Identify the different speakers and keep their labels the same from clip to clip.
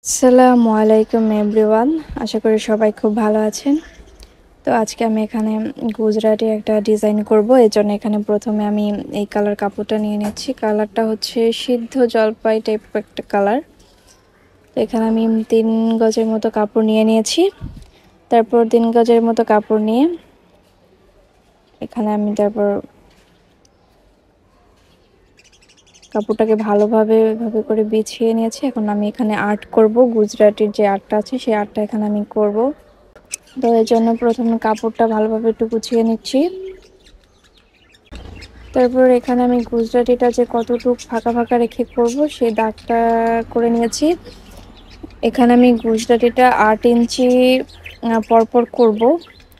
Speaker 1: আসসালামু আলাইকুম এভরিওয়ান। আশা করি সবাই খুব ভালো আছেন। তো আজকে আমি এখানে গুজরাটি একটা ডিজাইন করব। এজন্য এখানে প্রথমে আমি এই কালার কাপড়টা নিয়ে নিচ্ছি। কালারটা হচ্ছে সিদ্ধ জলপাই টাইপ একটা কালার। তো এখানে আমি 3 গজের মতো কাপড় নিয়ে নিয়েছি। তারপর 3 গজের মতো কাপড় নিয়ে এখানে আমি তারপর কাপড়টাকে ভালোভাবে এভাবে করে বিছিয়ে নিয়েছি। এখন আমি এখানে আর্ট করব। গুজরাটির যে আর্টটা আছে সেই আর্টটা এখানে আমি করব। তো এর জন্য প্রথমে কাপড়টা ভালোভাবে একটু গুছিয়ে নিচ্ছি। তারপর এখানে আমি গুজরাটিটা যে কতটুকু ফাঁকা ফাঁকা রেখে করব সেই দাগটা করে নিয়েছি। এখানে আমি গুজরাটিটা 8 ইঞ্চি পরপর করব।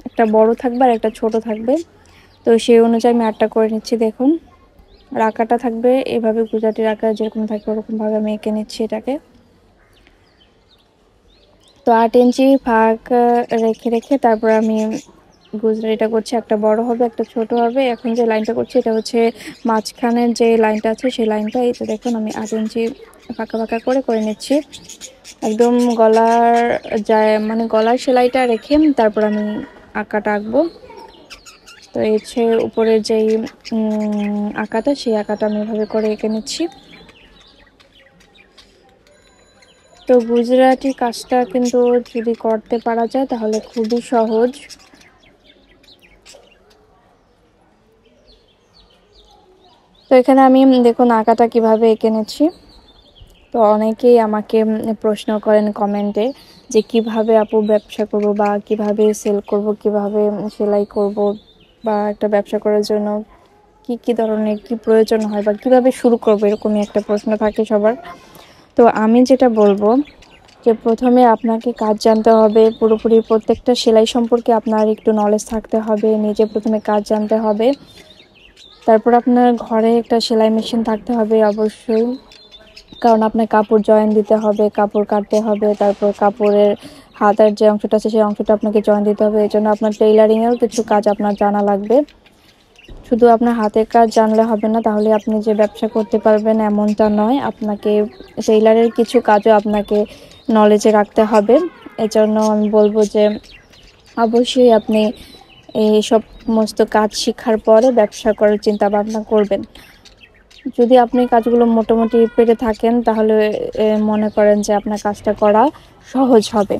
Speaker 1: একটা বড় থাকবে আর একটা ছোট থাকবে। তো সেই অনুযায়ী আমি আটটা করে নিচ্ছি। দেখুন, আর আঁকাটা থাকবে এভাবে, গুজরাটির আঁকা যেরকম থাকবে ওরকমভাবে আমি এঁকে নিচ্ছি এটাকে। তো 8 ইঞ্চি ফাঁক রেখে রেখে তারপর আমি গুজরাটিটা করছি। একটা বড় হবে, একটা ছোট হবে। এখন যে লাইনটা করছি এটা হচ্ছে মাঝখানের যে লাইনটা আছে সেই লাইনটা। এই তো দেখুন, আমি 8 ইঞ্চি ফাঁকা ফাঁকা করে করে নিচ্ছি। একদম গলার যায় মানে গলার সেলাইটা রেখে তারপর আমি আঁকাটা আঁকবো। তো এই হচ্ছে উপরের যেই আঁকাটা, সেই আঁকাটা আমি এভাবে করে এঁকে নিচ্ছি। তো গুজরাটি কাজটা কিন্তু যদি করতে পারা যায় তাহলে খুবই সহজ। তো এখানে আমি দেখুন আঁকাটা কিভাবে এঁকে নিচ্ছি। তো অনেকেই আমাকে প্রশ্ন করেন কমেন্টে যে কিভাবে আপু ব্যবসা করব বা কিভাবে সেল করব, কিভাবে সেলাই করব, বা একটা ব্যবসা করার জন্য কি কি ধরনের কি প্রয়োজন হয় বা কিভাবে শুরু করব, এরকমই একটা প্রশ্ন থাকে সবার। তো আমি যেটা বলবো যে প্রথমে আপনাকে কাজ জানতে হবে পুরোপুরি। প্রত্যেকটা সেলাই সম্পর্কে আপনার একটু নলেজ থাকতে হবে। নিজে প্রথমে কাজ জানতে হবে। তারপর আপনার ঘরে একটা সেলাই মেশিন থাকতে হবে অবশ্যই, কারণ আপনার কাপড় জয়েন দিতে হবে, কাপড় কাটতে হবে, তারপর কাপড়ের হাতার যে অংশটা আছে সেই অংশটা আপনাকে জয়েন দিতে হবে। এই জন্য আপনার টেইলারিংয়েও কিছু কাজ আপনার জানা লাগবে। শুধু আপনার হাতের কাজ জানলে হবে না, তাহলে আপনি যে ব্যবসা করতে পারবেন এমনটা নয়। আপনাকে টেইলারের কিছু কাজও আপনাকে নলেজে রাখতে হবে। এজন্য আমি বলবো যে অবশ্যই আপনি এই সমস্ত কাজ শেখার পরে ব্যবসা করার চিন্তা ভাবনা করবেন। যদি আপনি কাজগুলো মোটামুটি পেরে থাকেন তাহলে মনে করেন যে আপনার কাজটা করা সহজ হবে।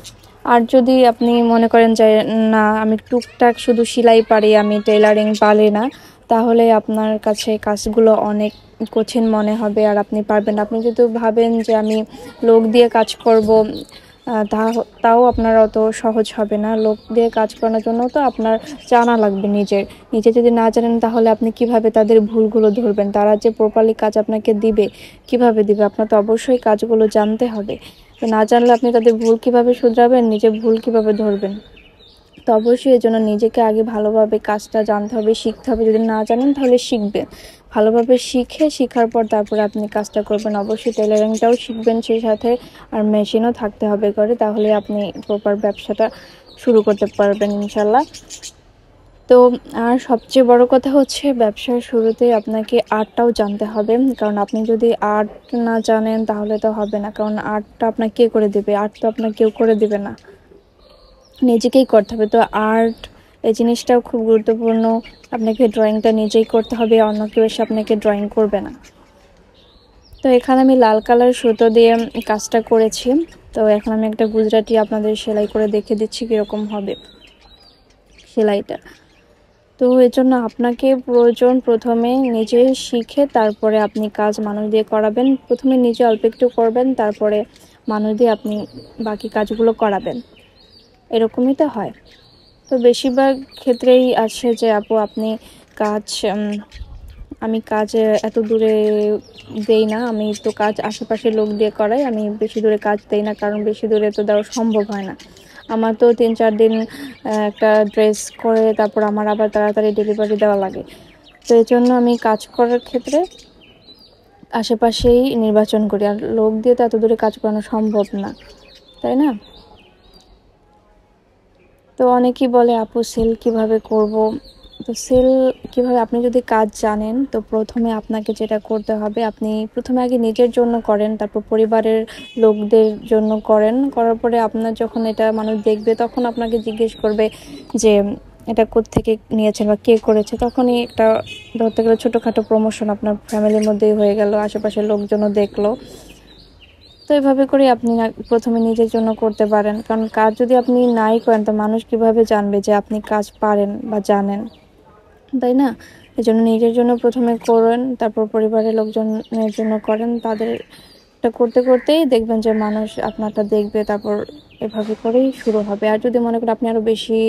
Speaker 1: আর যদি আপনি মনে করেন যে না, আমি টুকটাক শুধু সেলাই পারি, আমি টেইলারিং পারি না, তাহলে আপনার কাছে কাজগুলো অনেক কঠিন মনে হবে আর আপনি পারবেন না। আপনি যদি ভাবেন যে আমি লোক দিয়ে কাজ করব, তাও আপনার অত সহজ হবে না। লোক দিয়ে কাজ করানোর জন্য তো আপনার জানা লাগবে। নিজে যদি না জানেন তাহলে আপনি কিভাবে তাদের ভুলগুলো ধরবেন? তারা যে প্রপারলি কাজ আপনাকে দিবে, কিভাবে দিবে? আপনার তো অবশ্যই কাজগুলো জানতে হবে। তো না জানলে আপনি তাদের ভুল কিভাবে শুধরাবেন, নিজের ভুল কিভাবে ধরবেন? তো অবশ্যই এর জন্য নিজেকে আগে ভালোভাবে কাজটা জানতে হবে, শিখতে হবে। যদি না জানেন তাহলে শিখবেন, ভালোভাবে শেখার পর তারপরে আপনি কাজটা করবেন। অবশ্যই টেলারিংটাও শিখবেন সেই সাথে, আর মেশিনও থাকতে হবে ঘরে, তাহলে আপনি প্রপার ব্যবসাটা শুরু করতে পারবেন ইনশাল্লাহ। তো আর সবচেয়ে বড় কথা হচ্ছে ব্যবসার শুরুতে আপনাকে আর্টটাও জানতে হবে, কারণ আপনি যদি আর্ট না জানেন তাহলে তো হবে না। কারণ আর্টটা আপনাকে কে করে দেবে? আর্ট তো আপনাকে কেউ করে দেবে না, নিজেকেই করতে হবে। তো আর্ট এই জিনিসটাও খুব গুরুত্বপূর্ণ। আপনাকে ড্রয়িংটা নিজেই করতে হবে, অন্য কেউ এসে আপনাকে ড্রয়িং করবে না। তো এখানে আমি লাল কালার সুতো দিয়ে কাজটা করেছি। তো এখন আমি একটা গুজরাটি আপনাদের সেলাই করে দেখে দিচ্ছি কীরকম হবে সেলাইটা। তো এর জন্য আপনাকে প্রয়োজন প্রথমে নিজে শিখে তারপরে আপনি কাজ মানুষ দিয়ে করাবেন। প্রথমে নিজে অল্প একটু করবেন, তারপরে মানুষ দিয়ে আপনি বাকি কাজগুলো করাবেন। এরকমই তো হয়। তো বেশিরভাগ ক্ষেত্রেই আছে যে আপু আপনি কাজ আমি কাজ এত দূরে দেই না, আমি তো কাজ আশেপাশের লোক দিয়ে করাই, আমি বেশি দূরে কাজ দেই না, কারণ বেশি দূরে তো দেওয়া সম্ভব হয় না। আমার তো 3-4 দিন একটা ড্রেস করে তারপর আমার আবার তাড়াতাড়ি ডেলিভারি দেওয়া লাগে। তো এই জন্য আমি কাজ করার ক্ষেত্রে আশেপাশেই নির্বাচন করি, আর লোক দিয়ে তো এত দূরে কাজ করানো সম্ভব না, তাই না? তো অনেকেই বলে আপু সেল কিভাবে করব, তো সেল কিভাবে, আপনি যদি কাজ জানেন তো প্রথমে আপনাকে যেটা করতে হবে, আপনি প্রথমে আগে নিজের জন্য করেন, তারপর পরিবারের লোকদের জন্য করেন, করার পরে আপনার যখন এটা মানুষ দেখবে তখন আপনাকে জিজ্ঞেস করবে যে এটা কোত্থেকে নিয়েছেন বা কে করেছে, তখনই একটা ধরতে গেলে ছোটোখাটো প্রমোশন আপনার ফ্যামিলির মধ্যেই হয়ে গেল, আশেপাশের লোকজনও দেখলো। তো এভাবে করে আপনি প্রথমে নিজের জন্য করতে পারেন, কারণ কাজ যদি আপনি নাই করেন তো মানুষ কিভাবে জানবে যে আপনি কাজ পারেন বা জানেন, তাই না? এই জন্য নিজের জন্য প্রথমে করেন, তারপর পরিবারের লোকজনের জন্য করেন, তাদেরটা করতে করতেই দেখবেন যে মানুষ আপনারটা দেখবে, তারপর এভাবে করেই শুরু হবে। আর যদি মনে করেন আপনি আরো বেশি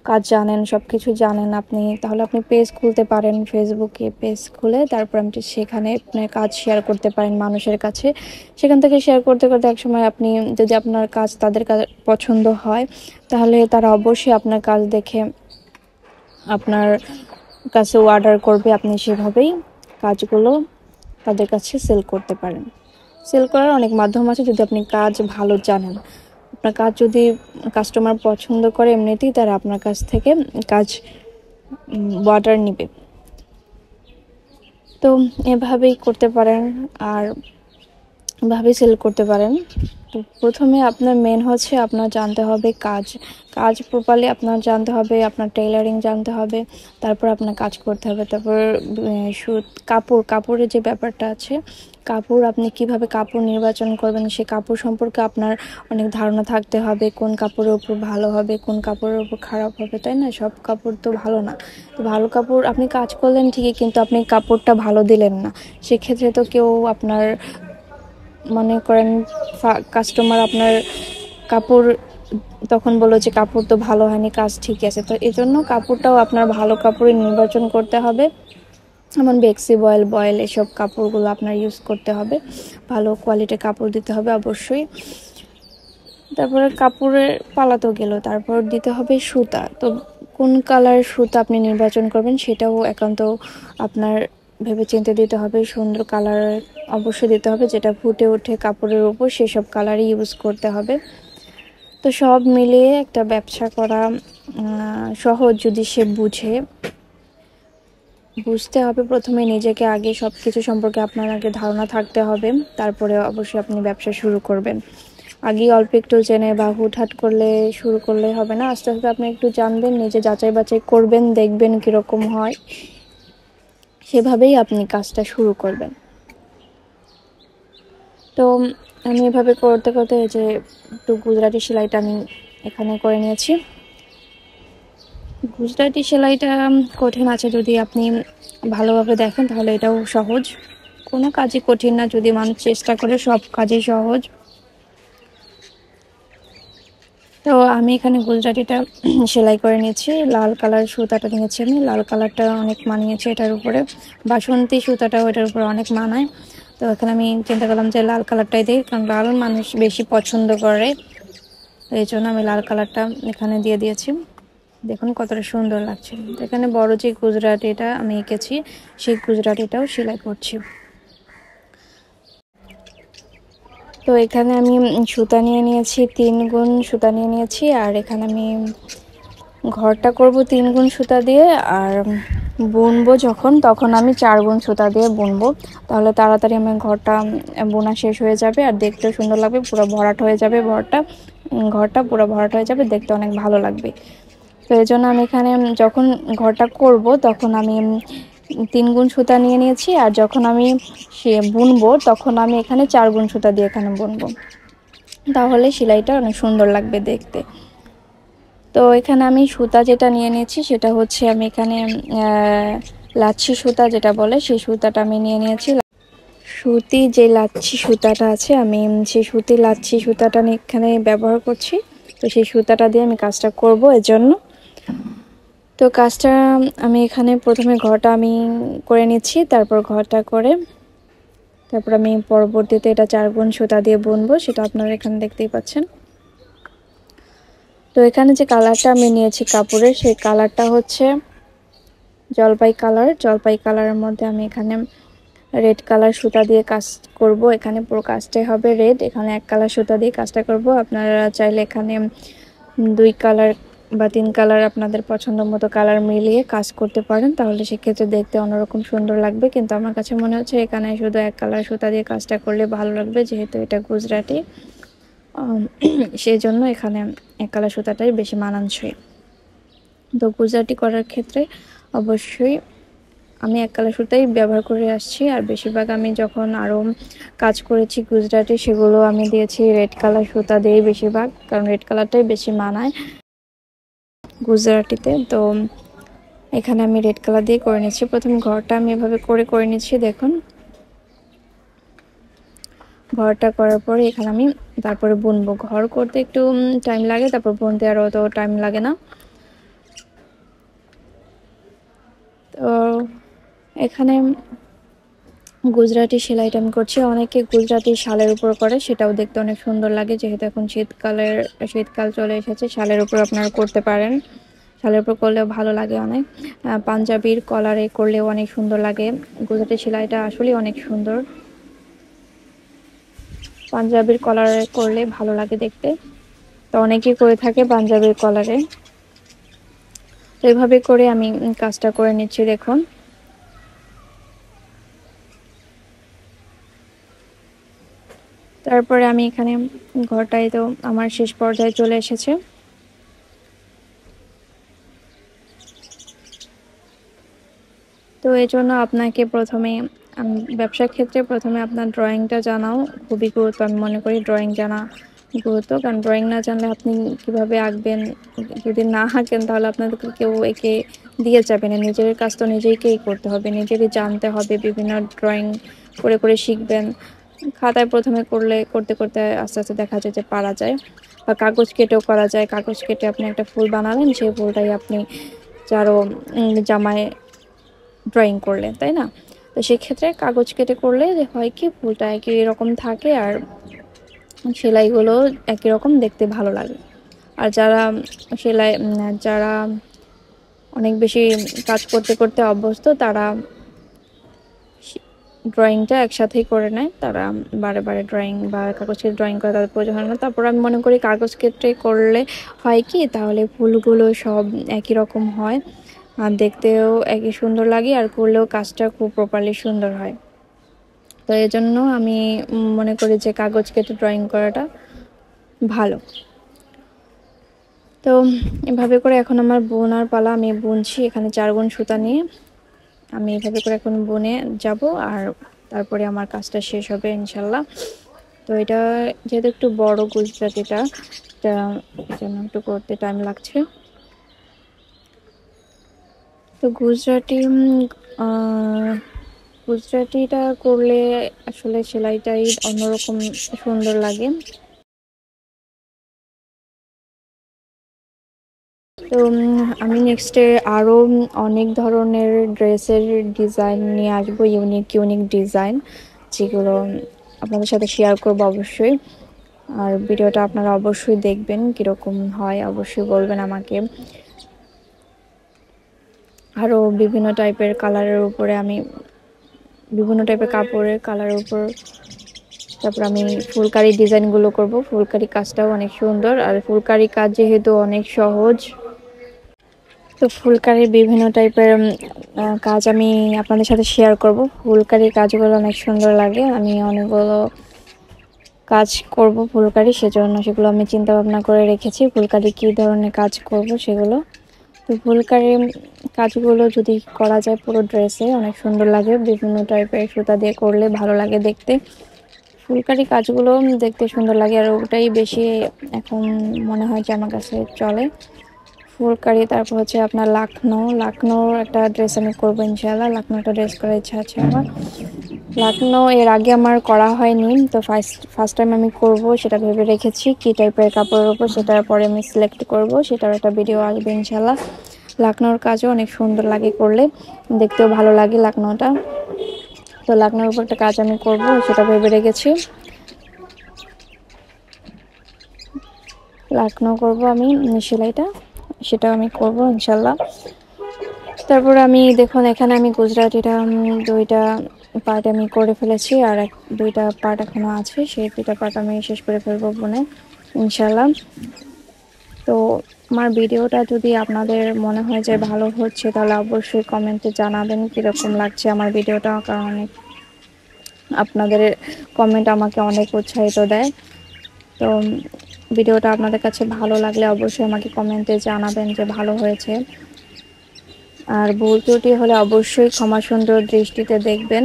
Speaker 1: কাজ জানেন, সব কিছু জানেন আপনি, তাহলে আপনি পেজ খুলতে পারেন, ফেসবুকে পেজ খুলে তারপর আপনি সেখানে আপনার কাজ শেয়ার করতে পারেন মানুষের কাছে। সেখান থেকে শেয়ার করতে করতে একসময় আপনি, যদি আপনার কাজ তাদের পছন্দ হয়, তাহলে তারা অবশ্যই আপনার কাজ দেখে আপনার কাছে অর্ডার করবে। আপনি সেভাবেই কাজগুলো তাদের কাছে সেল করতে পারেন। সেল করার অনেক মাধ্যম আছে যদি আপনি কাজ ভালো জানেন। আপনার কাজ যদি কাস্টমার পছন্দ করে, এমনিতেই তারা আপনার কাছ থেকে কাজ অর্ডার নিবে। তো এভাবেই করতে পারেন, আর ভাবে সেল করতে পারেন। তো প্রথমে আপনার মেন হচ্ছে আপনার জানতে হবে কাজ প্রপারলি আপনার জানতে হবে, আপনার টেইলারিং জানতে হবে, তারপর আপনার কাজ করতে হবে। তারপর কাপড়ের যে ব্যাপারটা আছে, কাপড় আপনি কিভাবে কাপড় নির্বাচন করবেন, সে কাপড় সম্পর্কে আপনার অনেক ধারণা থাকতে হবে, কোন কাপড়ের উপর ভালো হবে, কোন কাপড়ের উপর খারাপ হবে, তাই না? সব কাপড় তো ভালো না। তো ভালো কাপড় আপনি কাজ করলেন ঠিকই, কিন্তু আপনি কাপড়টা ভালো দিলেন না, সেক্ষেত্রে তো কেউ আপনার, মনে করেন কাস্টমার আপনার কাপড় তখন বললো যে কাপড় তো ভালো হয়নি, কাজ ঠিক আছে। তো এই জন্য কাপড়টাও আপনার ভালো কাপড়ই নির্বাচন করতে হবে, যেমন বেক্সি বয়েল এসব কাপড়গুলো আপনার ইউজ করতে হবে, ভালো কোয়ালিটির কাপড় দিতে হবে অবশ্যই। তারপরে কাপড়ের পালা তো গেল, তারপর দিতে হবে সুতা। তো কোন কালার সুতা আপনি নির্বাচন করবেন সেটাও একান্ত আপনার ভেবে চিন্তে দিতে হবে। সুন্দর কালার অবশ্যই দিতে হবে, যেটা ফুটে ওঠে কাপড়ের উপর, সেসব কালারই ইউজ করতে হবে। তো সব মিলিয়ে একটা ব্যবসা করা সহজ যদি সে বুঝতে হবে। প্রথমে নিজেকে আগে সব কিছু সম্পর্কে আপনার আগে ধারণা থাকতে হবে, তারপরে অবশ্যই আপনি ব্যবসা শুরু করবেন। আগে অল্প একটু জেনে বা হুটহাট করলে শুরু করলে হবে না, আস্তে আস্তে আপনি একটু জানবেন, নিজে যাচাই বাছাই করবেন, দেখবেন কিরকম হয়, সেভাবেই আপনি কাজটা শুরু করবেন। তো আমি এভাবে করতে করতে যে একটু গুজরাটি সেলাইটা আমি এখানে করে নিয়েছি। গুজরাটি সেলাইটা কঠিন আছে, যদি আপনি ভালোভাবে দেখেন তাহলে এটাও সহজ, কোনো কাজই কঠিন না, যদি মানুষ চেষ্টা করে সব কাজই সহজ। তো আমি এখানে গুজরাটিটা সেলাই করে নিয়েছি, লাল কালার সুতাটা নিয়েছি আমি, লাল কালারটা অনেক মানিয়েছে এটার উপরে, বাসন্তী সুতাটাও এটার উপরে অনেক মানায়। তো এখানে আমি চিন্তা করলাম যে লাল কালারটাই দিই, কারণ লাল মানুষ বেশি পছন্দ করে, এই জন্য আমি লাল কালারটা এখানে দিয়ে দিয়েছি। দেখুন কতটা সুন্দর লাগছে। এখানে বড় যে গুজরাটিটা আমি এঁকেছি সেই গুজরাটিটাও সেলাই করছি। তো এখানে আমি সুতা নিয়ে নিয়েছি, 3 গুণ সুতা নিয়ে নিয়েছি, আর এখানে আমি ঘরটা করব 3 গুণ সুতা দিয়ে, আর বুনবো তখন আমি 4 গুণ সুতা দিয়ে বুনবো, তাহলে তাড়াতাড়ি আমার ঘরটা বোনা শেষ হয়ে যাবে, আর দেখতেও সুন্দর লাগবে, পুরো ভরাট হয়ে যাবে ঘরটা পুরো ভরাট হয়ে যাবে, দেখতে অনেক ভালো লাগবে। তো এই জন্য আমি এখানে যখন ঘরটা করব তখন আমি 3 গুণ সুতা নিয়ে নিয়েছি, আর যখন আমি বুনবো তখন আমি এখানে 4 গুণ সুতা দিয়ে এখানে বুনবো, তাহলে সেলাইটা অনেক সুন্দর লাগবে দেখতে। তো এখানে আমি সুতা যেটা নিয়ে নিয়েছি সেটা হচ্ছে, আমি এখানে লাচ্ছি সুতা যেটা বলে সেই সুতাটা আমি নিয়ে নিয়েছি। সুতি যে লাচ্ছি সুতাটা আছে, আমি সেই লাচ্ছি সুতাটা এখানে ব্যবহার করছি। তো সেই সুতাটা দিয়ে আমি কাজটা করব এজন্য। তো কাজটা আমি এখানে প্রথমে ঘরটা আমি করে নিচ্ছি, তারপর ঘরটা করে তারপর আমি পরবর্তীতে এটা 4 গুণ সুতা দিয়ে বুনবো, সেটা আপনারা এখানে দেখতেই পাচ্ছেন। তো এখানে যে কালারটা আমি নিয়েছি কাপড়ের, সেই কালারটা হচ্ছে জলপাই কালারের মধ্যে আমি এখানে রেড কালার সুতা দিয়ে কাজ করব। এখানে পুরো কাজটাই হবে রেড, এখানে 1 কালার সুতা দিয়ে কাজটা করব। আপনারা চাইলে এখানে 2 কালার বা 3 কালার আপনাদের পছন্দ মতো কালার মিলিয়ে কাজ করতে পারেন, তাহলে সেক্ষেত্রে দেখতে অন্যরকম সুন্দর লাগবে। কিন্তু আমার কাছে মনে হচ্ছে এখানে শুধু 1 কালার সুতা দিয়ে কাজটা করলে ভালো লাগবে, যেহেতু এটা গুজরাটি। সেই জন্য এখানে 1 কালার সুতাটাই বেশি মানানসই। তো গুজরাটি করার ক্ষেত্রে অবশ্যই আমি 1 কালার সুতাই ব্যবহার করে আসছি। আর বেশিরভাগ আমি যখন আরও কাজ করেছি গুজরাটি, সেগুলো আমি দিয়েছি রেড কালার সুতা দিয়েই বেশিরভাগ, কারণ রেড কালারটাই বেশি মানায় গুজরাটিতে। তো এখানে আমি রেড কালার দিয়ে করে নিচ্ছি। প্রথম ঘরটা আমি এভাবে করে নিচ্ছি। দেখুন, ঘরটা করার পরে এখানে আমি তারপরে বুনবো। ঘর করতে একটু টাইম লাগে, তারপর বুনতে আরও অত টাইম লাগে না। তো এখানে গুজরাটি সেলাইটা আমি করছি। অনেকে গুজরাটি শালের উপর করে, সেটাও দেখতে অনেক সুন্দর লাগে। যেহেতু এখন শীতকাল চলে এসেছে, শালের উপর আপনারা করতে পারেন। শালের উপর করলেও ভালো লাগে অনেক। পাঞ্জাবির কলারে করলেও অনেক সুন্দর লাগে। গুজরাটি সেলাইটা আসলে অনেক সুন্দর, পাঞ্জাবির কলারে করলে ভালো লাগে দেখতে। তো অনেকেই করে থাকে পাঞ্জাবির কলারে। তো এইভাবে করে আমি কাজটা করে নিচ্ছি। দেখুন, তারপরে আমি এখানে ঘরটাই তো আমার শেষ পর্যায়ে চলে এসেছে। তো এই জন্য আপনাকে প্রথমে ব্যবসার ক্ষেত্রে প্রথমে আপনার ড্রয়িংটা জানাও খুবই গুরুত্ব। আমি মনে করি ড্রয়িং জানা গুরুত্ব, কারণ ড্রয়িং না জানলে আপনি কিভাবে আঁকবেন, যদি না আঁকেন তাহলে আপনাদেরকে কেউ এঁকে দিয়ে যাবে না। নিজের কাজ তো নিজেকেই করতে হবে, নিজেরই জানতে হবে। বিভিন্ন ড্রয়িং করে শিখবেন। খাতায় প্রথমে করতে করতে আস্তে আস্তে দেখা যায় যে পারা যায়, বা কাগজ কেটেও করা যায়। কাগজ কেটে আপনি একটা ফুল বানালেন, সেই ফুলটাই আপনি যারও জামায় ড্রয়িং করলেন, তাই না? তো সেক্ষেত্রে কাগজ কেটে করলে হয় কি, ফুলটা একই রকম থাকে আর সেলাইগুলো একই রকম দেখতে ভালো লাগে। আর যারা অনেক বেশি কাজ করতে করতে অভ্যস্ত, তারা ড্রয়িংটা একসাথেই করে নেয়। তারা বারে বারে ড্রয়িং বা কাগজ কেটে ড্রয়িং করা তাদের প্রয়োজন হয় না। তারপর আমি মনে করি কাগজ কেটে করলে হয় কি, তাহলে ফুলগুলো সব একই রকম হয় আর দেখতেও একই সুন্দর লাগে, আর করলেও কাজটা খুব প্রপারলি সুন্দর হয়। তো এই জন্য আমি মনে করি যে কাগজ কেটে ড্রয়িং করাটা ভালো। তো এভাবে করে এখন আমার বোনার পালা। আমি বুনছি এখানে 4 গুণ সুতা নিয়ে। আমি এভাবে করে এখন বুনে যাব, আর তারপরে আমার কাজটা শেষ হবে ইনশাল্লাহ। তো এটা যেহেতু একটু বড় গুজরাটিটা, জন্য একটু করতে টাইম লাগছে। তো গুজরাটিটা করলে আসলে সেলাইটাই অন্যরকম সুন্দর লাগে। তো আমি নেক্সটে আরও অনেক ধরনের ড্রেসের ডিজাইন নিয়ে আসবো, ইউনিক ডিজাইন, যেগুলো আপনাদের সাথে শেয়ার করবো অবশ্যই। আর ভিডিওটা আপনারা অবশ্যই দেখবেন, কীরকম হয় অবশ্যই বলবেন আমাকে। আরও বিভিন্ন টাইপের কালারের উপরে আমি বিভিন্ন টাইপের কাপড়ের কালারের উপর, তারপর আমি ফুলকারি ডিজাইনগুলো করব। ফুলকারি কাজটাও অনেক সুন্দর, আর ফুলকারি কাজ যেহেতু অনেক সহজ, তো ফুলকারির বিভিন্ন টাইপের কাজ আমি আপনাদের সাথে শেয়ার করব। ফুলকারির কাজগুলো অনেক সুন্দর লাগে। আমি অনেকগুলো কাজ করব ফুলকারি, সেজন্য সেগুলো আমি চিন্তা ভাবনা করে রেখেছি, ফুলকারি কী ধরনের কাজ করব সেগুলো। তো ফুলকারি কাজগুলো যদি করা যায় পুরো ড্রেসে অনেক সুন্দর লাগে। বিভিন্ন টাইপের সুতা দিয়ে করলে ভালো লাগে দেখতে। ফুলকারি কাজগুলো দেখতে সুন্দর লাগে, আর ওটাই বেশি এখন মনে হয় যে আমার কাছে চলে, ফুলকারি। তারপর হচ্ছে আপনার লাখনৌর একটা ড্রেস আমি করবো ইনশাআল্লাহ। লাখনৌ একটা ড্রেস করার ইচ্ছা আছে আমার। লাখনৌ এর আগে আমার করা হয়নি, তো ফার্স্ট টাইম আমি করব, সেটা ভেবে রেখেছি কী টাইপের কাপড়ের উপর, সেটার পরে আমি সিলেক্ট করব, সেটার একটা ভিডিও আসবে ইনশাআল্লাহ। লাখনৌর কাজও অনেক সুন্দর লাগে করলে, দেখতেও ভালো লাগে লাখনৌটা। তো লাখনৌর উপর একটা কাজ আমি করব, সেটা ভেবে রেখেছি। লাখনৌ করব আমি সেলাইটা, সেটাও আমি করব ইনশাল্লাহ। তারপর আমি দেখুন এখানে আমি গুজরাটিটা 2টা পার্ট আমি করে ফেলেছি, আর 2টা পার্ট এখনো আছে, সেই 2টা পার্ট আমি শেষ করে ফেলবো বোনে ইনশাল্লাহ। তো তো আমার ভিডিওটা যদি আপনাদের মনে হয় যে ভালো হচ্ছে, তাহলে অবশ্যই কমেন্টে জানাবেন কীরকম লাগছে আমার ভিডিওটা, কারণ আপনাদের কমেন্ট আমাকে অনেক উৎসাহিত দেয়। তো ভিডিওটা আপনাদের কাছে ভালো লাগলে অবশ্যই আমাকে কমেন্টে জানাবেন যে ভালো হয়েছে। আর ভুল ত্রুটি হলে অবশ্যই ক্ষমা সুন্দর দৃষ্টিতে দেখবেন।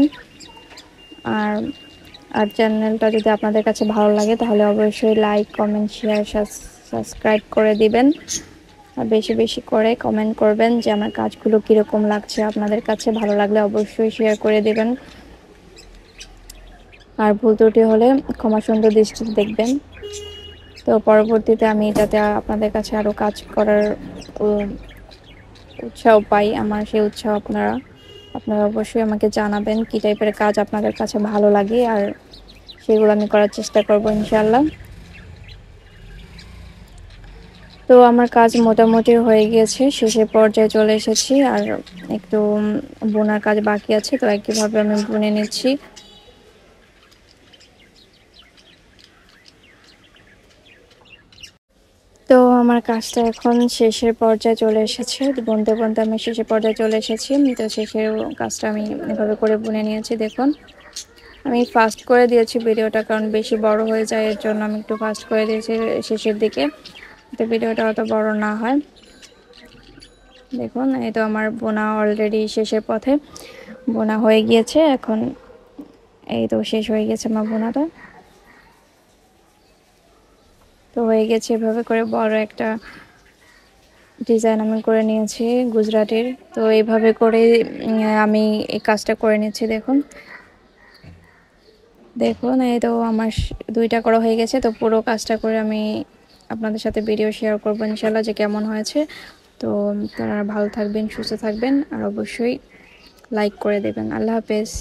Speaker 1: আর চ্যানেলটা যদি আপনাদের কাছে ভালো লাগে তাহলে অবশ্যই লাইক, কমেন্ট, শেয়ার, সাবস্ক্রাইব করে দিবেন। আর বেশি বেশি করে কমেন্ট করবেন যে আমার কাজগুলো কীরকম লাগছে আপনাদের কাছে। ভালো লাগলে অবশ্যই শেয়ার করে দিবেন। আর ভুল ত্রুটি হলে ক্ষমা সুন্দর দৃষ্টিতে দেখবেন। তো পরবর্তীতে আমি যাতে আপনাদের কাছে আরও কাজ করার উৎসাহ পাই, আমার সেই উৎসাহ আপনারা অবশ্যই আমাকে জানাবেন কী টাইপের কাজ আপনাদের কাছে ভালো লাগে, আর সেগুলো আমি করার চেষ্টা করব ইনশাআল্লাহ। তো আমার কাজ মোটামুটি হয়ে গিয়েছে, শেষের পর্যায়ে চলে এসেছি। আর একটু বোনার কাজ বাকি আছে, তো একইভাবে আমি বুনে নিচ্ছি। তো আমার কাজটা এখন শেষের পর্যায়ে চলে এসেছে, বুনতে বুনতে আমি শেষের পর্যায়ে চলে এসেছি। তো শেষের কাজটা আমি এভাবে করে বুনে নিয়েছি। দেখুন, আমি ফাস্ট করে দিয়েছি ভিডিওটা, কারণ বেশি বড় হয়ে যায়, এর জন্য আমি একটু ফাস্ট করে দিয়েছি শেষের দিকে, তো ভিডিওটা অত বড় না হয়। দেখুন, এই তো আমার বোনা অলরেডি শেষের পথে, বোনা হয়ে গিয়েছে। এখন এই তো শেষ হয়ে গেছে আমার বোনাটা। তো হয়ে গেছে, এভাবে করে বড় একটা ডিজাইন আমি করে নিয়েছি গুজরাটের। তো এইভাবে করে আমি এই কাজটা করে নিচ্ছি। দেখুন দেখুন এই তো আমার দুইটা করা হয়ে গেছে। তো পুরো কাজটা করে আমি আপনাদের সাথে ভিডিও শেয়ার করবো ইনশাল্লাহ, যে কেমন হয়েছে। তো আপনারা ভালো থাকবেন, সুস্থ থাকবেন, আর অবশ্যই লাইক করে দেবেন। আল্লাহ হাফেজ।